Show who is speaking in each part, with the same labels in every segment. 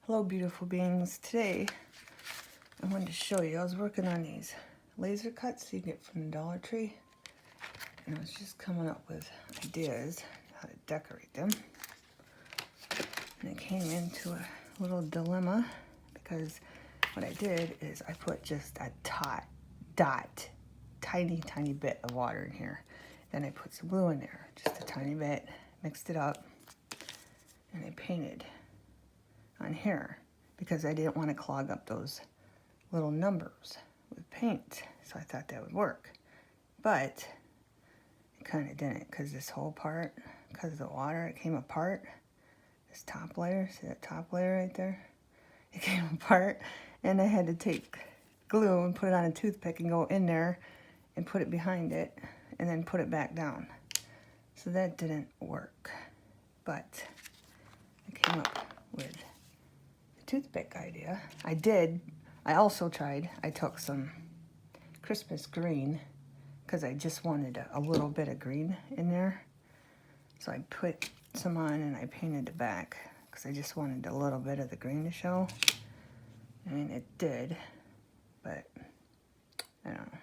Speaker 1: Hello beautiful beings. Today I wanted to show you, I was working on these laser cuts you get from the Dollar Tree, and I was just coming up with ideas how to decorate them, and I came into a little dilemma because what I did is I put just a tiny bit of water in here, then I put some glue in there, just a tiny bit, mixed it up, and I painted on here because I didn't want to clog up those little numbers with paint, so I thought that would work, but it kind of didn't, because this whole part, because of the water, it came apart. This top layer, see that top layer right there? It came apart, and I had to take glue and put it on a toothpick and go in there and put it behind it and then put it back down. So that didn't work, but I came up with toothpick idea. I also tried, I took some Christmas green because I just wanted a little bit of green in there. So I put some on and I painted the back because I just wanted a little bit of the green to show. I mean, it did, but I don't know.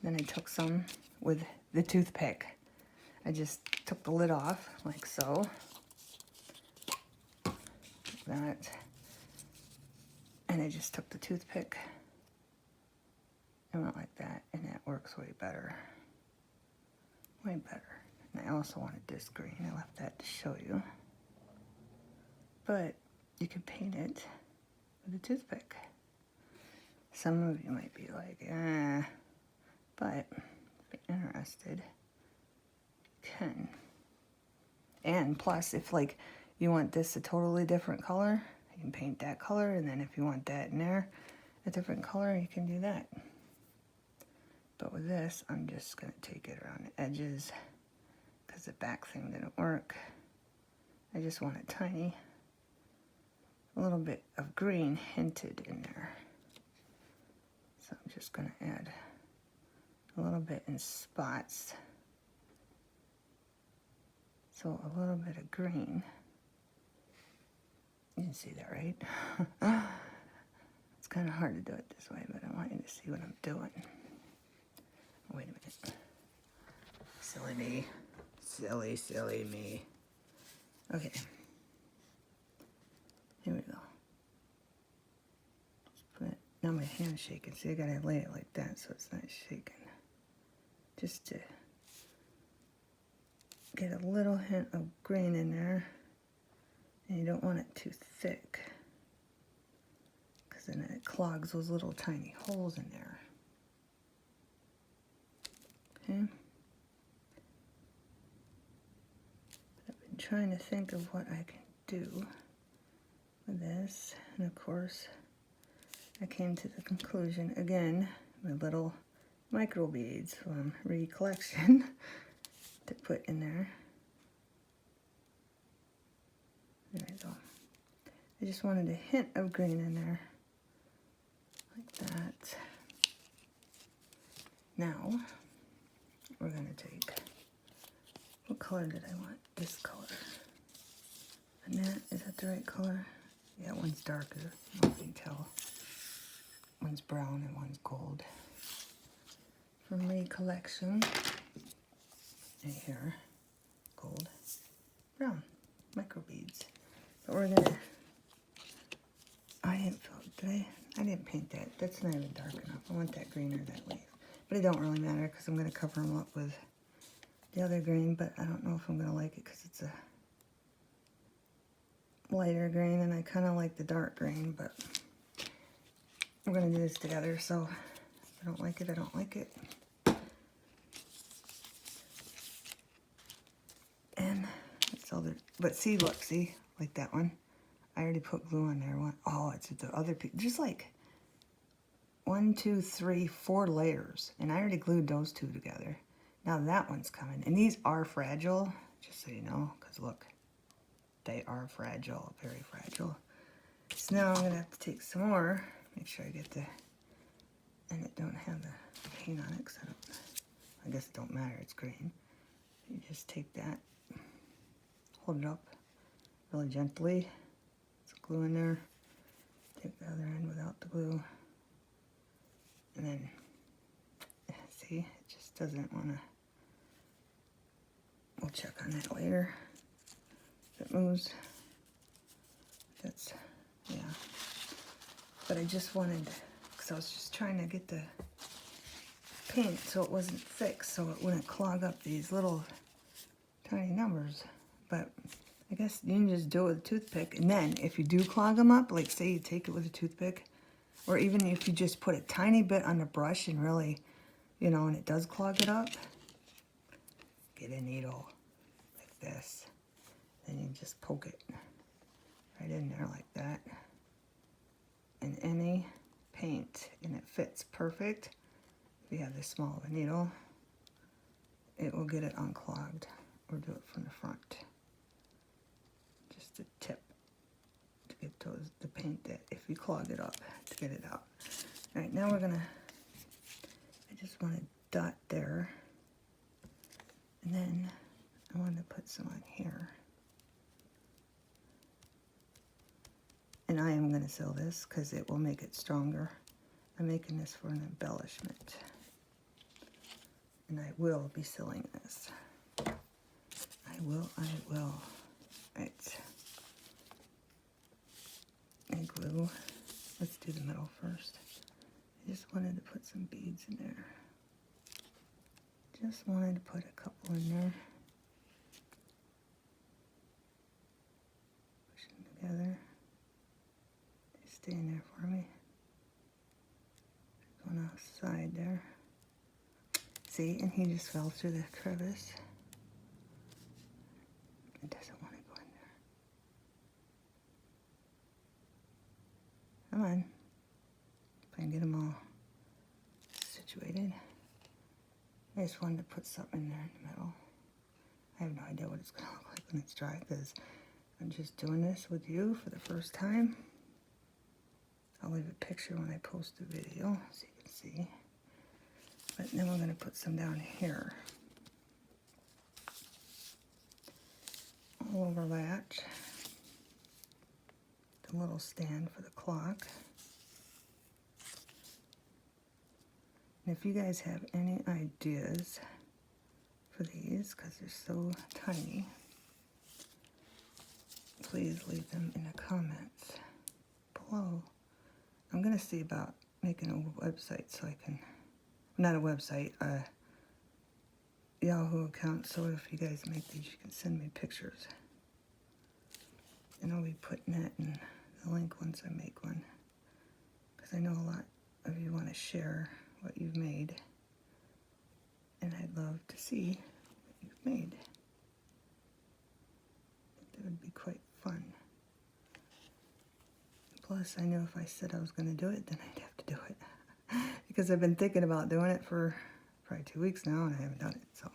Speaker 1: Then I took some with the toothpick. I just took the lid off like so. Like that. And I just took the toothpick and went like that, and that works way better. Way better. And I also wanted this green. I left that to show you. But you can paint it with a toothpick. Some of you might be like, but if you're interested, you can. And plus, if like you want this a totally different color, you can paint that color, and then if you want that in there, a different color, you can do that. But with this, I'm just going to take it around the edges because the back thing didn't work. I just want it tiny. A little bit of green hinted in there. So I'm just going to add a little bit in spots. So a little bit of green. You can see that, right? It's kind of hard to do it this way, but I want you to see what I'm doing. Wait a minute. Silly me. Silly me. Okay. Here we go. Now my hand's shaking. See, I gotta lay it like that so it's not shaking. Just to get a little hint of green in there. And you don't want it too thick, because then it clogs those little tiny holes in there. Okay? I've been trying to think of what I can do with this, and of course I came to the conclusion, again, my little micro beads from Recollection to put in there. There we go. I just wanted a hint of green in there, like that. Now, we're going to take, what color did I want? This color. And that, is that the right color? Yeah, one's darker, you can tell. One's brown and one's gold. From Recollection. And here, gold, brown, micro beads. But we're gonna, I didn't paint that. That's not even dark enough. I want that green or that leaf. But it don't really matter because I'm gonna cover them up with the other green, but I don't know if I'm gonna like it because it's a lighter green and I kind of like the dark green, but we're gonna do this together, so if I don't like it, I don't like it. And it's all the, but see, look, see, like that one. I already put glue on there. Oh, it's the other piece. Just like 1, 2, 3, 4 layers. And I already glued those two together. Now that one's coming. And these are fragile, just so you know, because look, they are fragile, very fragile. So now I'm going to have to take some more. Make sure I get the, and it don't have the paint on it, because I guess it don't matter, it's green. You just take that, hold it up really gently. glue in there. Take the other end without the glue. And then, see, it just doesn't want to. We'll check on that later. If it moves. That's, yeah. But I just wanted, because I was just trying to get the paint so it wasn't thick, so it wouldn't clog up these little tiny numbers. But I guess you can just do it with a toothpick. And then if you do clog them up, like say you take it with a toothpick, or even if you just put a tiny bit on the brush and really, you know, and it does clog it up, get a needle like this. Then you just poke it right in there like that. And any paint, and it fits perfect. If you have this small of a needle, it will get it unclogged. Or do it from the front. Just a tip to get the paint that if you clog it up, to get it out. All right, now we're gonna, I just want to dot there. And then I want to put some on here. And I am gonna seal this because it will make it stronger. I'm making this for an embellishment. And I will be sealing this. I will. Right. And glue. Let's do the middle first. I just wanted to put some beads in there. Just wanted to put a couple in there. Push them together. They stay in there for me. One outside there. See, and he just fell through the crevice. It doesn't want to go in there. Come on. If I can get them all situated. I just wanted to put something in there in the middle. I have no idea what it's going to look like when it's dry because I'm just doing this with you for the first time. I'll leave a picture when I post the video so you can see. But then we're going to put some down here. All over that. The little stand for the clock. And if you guys have any ideas for these, because they're so tiny, please leave them in the comments below. I'm going to see about making a website so I can, not a website, a Yahoo account, so if you guys make these, you can send me pictures. And I'll be putting that in the link once I make one. Because I know a lot of you want to share what you've made. And I'd love to see what you've made. That would be quite fun. Plus, I know if I said I was going to do it, then I'd have to do it. Because I've been thinking about doing it for probably 2 weeks now, and I haven't done it. So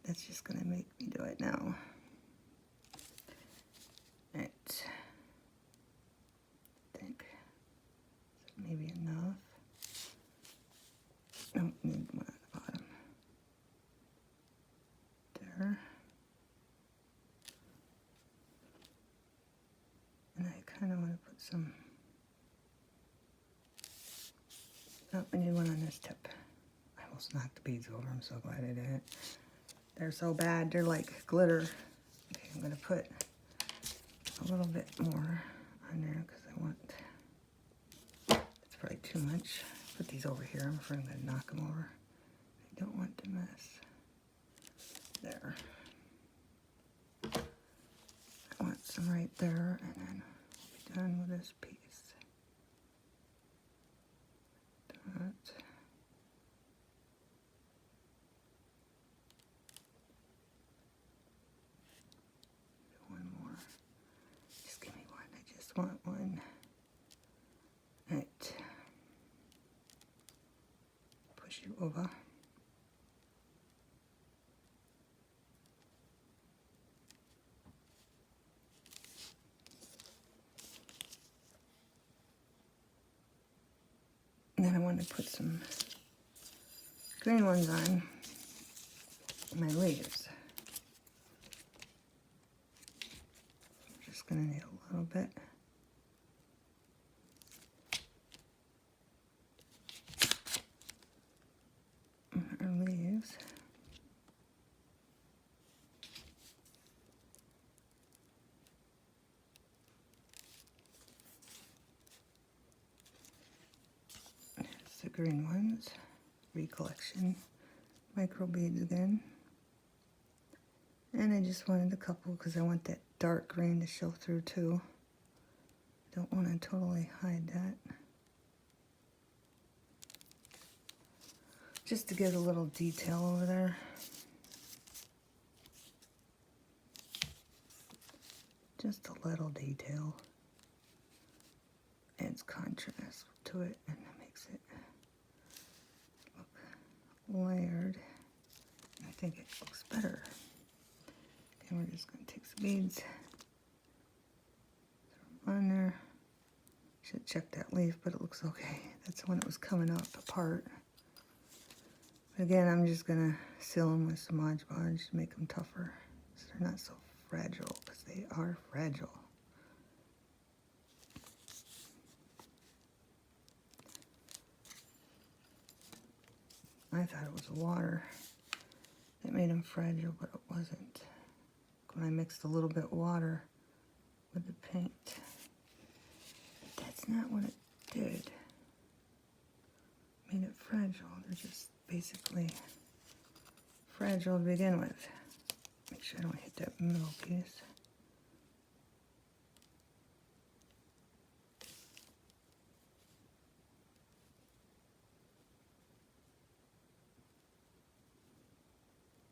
Speaker 1: that's just going to make me do it now. Right. I think maybe enough. Don't need one at the bottom. There. And I kind of want to put some. Oh, I need one on this tip. I almost knocked the beads over. I'm so glad I didn't. They're so bad. They're like glitter. Okay, I'm going to put a little bit more on there because I want, it's probably too much. Put these over here. I'm afraid I'm going to knock them over. I don't want to mess. There. I want some right there, and then we'll be done with this piece. That. One more. Just give me one. I just want one. Right. Push you over. And then I want to put some green ones on my leaves. I'm just going to need a little bit. green ones, Recollection micro beads again. And I just wanted a couple because I want that dark green to show through too. Don't want to totally hide that. Just to get a little detail over there. Just a little detail. Adds contrast to it and that makes it look layered. I think it looks better. Okay, we're just going to take some beads, throw them on there. Should check that leaf, but it looks okay. That's when it was coming up apart. But again, I'm just going to seal them with some Mod Podge to make them tougher so they're not so fragile, because they are fragile. I thought it was water that made them fragile, but it wasn't. When I mixed a little bit of water with the paint, that's not what it did. Made it fragile. They're just basically fragile to begin with. Make sure I don't hit that middle piece.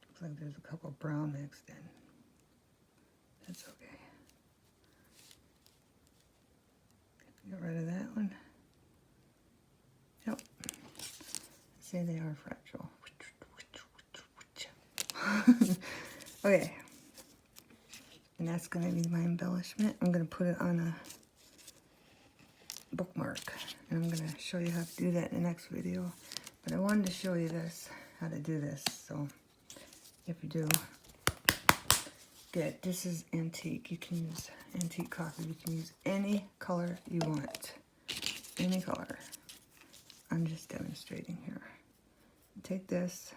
Speaker 1: Looks like there's a couple brown mixed in. That's okay. Get rid of that one. Yep. See, they are fragile. Okay. And that's going to be my embellishment. I'm going to put it on a bookmark. And I'm going to show you how to do that in the next video. But I wanted to show you this, how to do this. So if you do get, this is antique. You can use antique copper. You can use any color you want. Any color. I'm just demonstrating here. Take this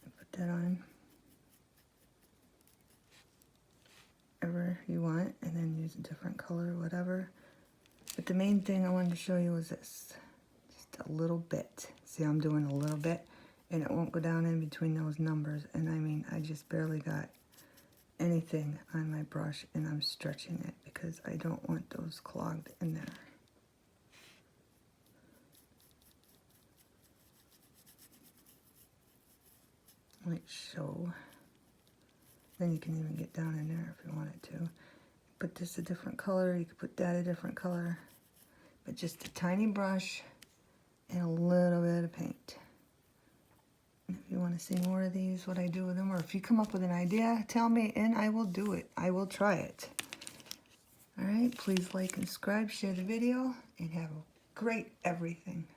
Speaker 1: and put that on wherever you want, and then use a different color, whatever. But the main thing I wanted to show you was this. Just a little bit. See, I'm doing a little bit, and it won't go down in between those numbers. And I mean, I just barely got anything on my brush, and I'm stretching it because I don't want those clogged in there. Might show. Then you can even get down in there if you wanted to. Put this a different color, you could put that a different color. But just a tiny brush and a little bit of paint. And if you want to see more of these, what I do with them, or if you come up with an idea, tell me and I will do it. I will try it. Alright, please like and subscribe, share the video, and have a great everything.